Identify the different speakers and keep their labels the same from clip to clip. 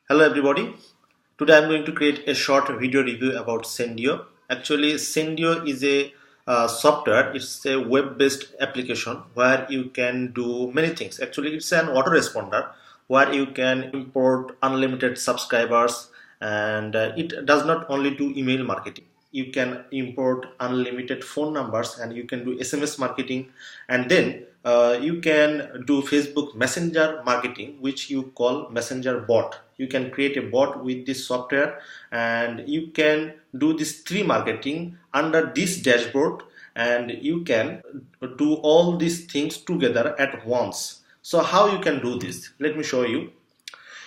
Speaker 1: Hello everybody. Today I'm going to create a short video review about Sendiio. Actually, Sendiio is a software. It's a web-based application where you can do many things. Actually, it's an autoresponder where you can import unlimited subscribers, and it does not only do email marketing. You can import unlimited phone numbers, and you can do SMS marketing, and then you can do Facebook Messenger marketing, which you call Messenger bot. You can create a bot with this software, and you can do this three marketing under this dashboard, and you can do all these things together at once. So how you can do this? Let me show you.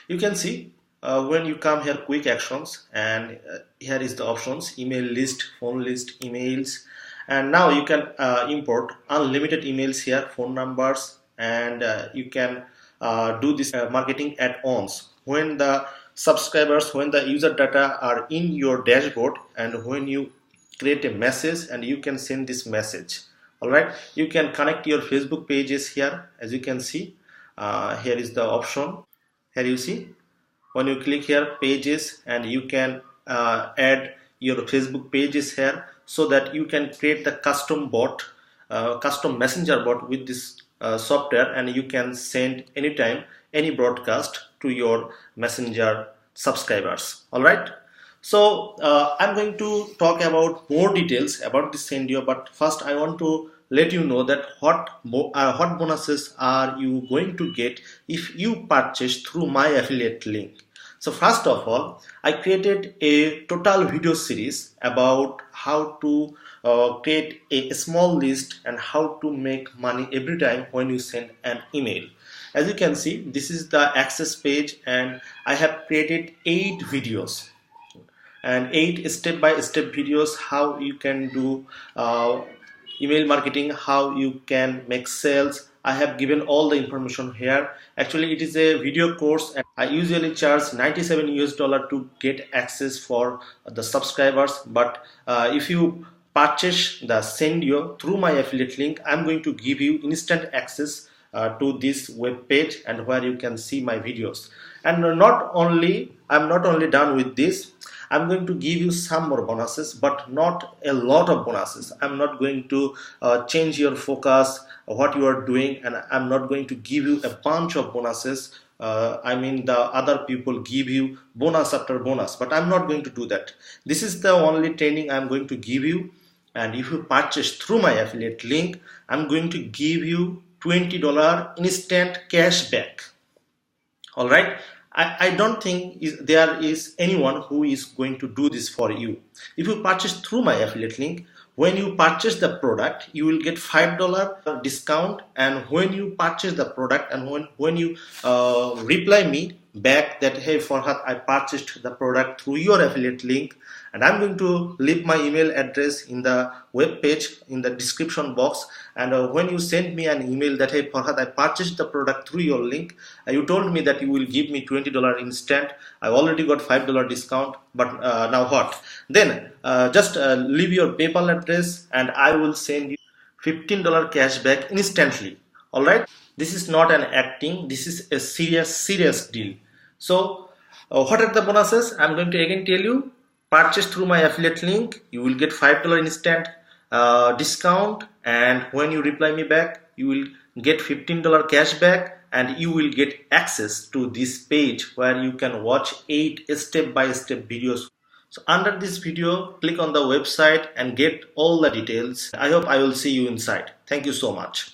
Speaker 1: You can see when you come here, quick actions, and here is the options: email list, phone list, emails. And now you can import unlimited emails here, phone numbers, and you can do this marketing add-ons when the subscribers, when the user data are in your dashboard, and when you create a message and you can send this message. All right, you can connect your Facebook pages here. As you can see, here is the option. Here you see, when you click here pages, and you can add your Facebook pages here, so that you can create the custom bot, custom messenger bot with this software, and you can send anytime any broadcast to your messenger subscribers. All right, so I'm going to talk about more details about this Sendiio, but first I want to let you know that what bonuses are you going to get if you purchase through my affiliate link. So first of all, I created a total video series about how to create a small list and how to make money every time when you send an email. As you can see, this is the access page, and I have created 8 videos and 8 step-by-step videos how you can do email marketing, how you can make sales. I have given all the information here. Actually, it is a video course, and I usually charge $97 to get access for the subscribers. But if you purchase the Sendiio through my affiliate link, I'm going to give you instant access to this web page, and where you can see my videos. And I'm not only done with this. I'm going to give you some more bonuses, but not a lot of bonuses. I'm not going to change your focus, what you are doing, and I'm not going to give you a bunch of bonuses. I mean, the other people give you bonus after bonus, but I'm not going to do that. This is the only training I'm going to give you, and if you purchase through my affiliate link, I'm going to give you $20 instant cashback. All right, I don't think there is anyone who is going to do this for you. If you purchase through my affiliate link, when you purchase the product, you will get $5 discount. And when you purchase the product, and when you reply me back that, hey Farhad, I purchased the product through your affiliate link, and I'm going to leave my email address in the web page in the description box. And when you send me an email that, hey Farhad, I purchased the product through your link, you told me that you will give me $20 instant. I already got $5 discount, but now what? Then just leave your PayPal address, and I will send you $15 cashback instantly. All right, this is not an acting, this is a serious deal. So what are the bonuses? I'm going to again tell you. Purchase through my affiliate link, you will get $5 instant discount, and when you reply me back, you will get $15 cashback, and you will get access to this page where you can watch 8 step-by-step videos. So under this video, click on the website and get all the details. I hope I will see you inside. Thank you so much.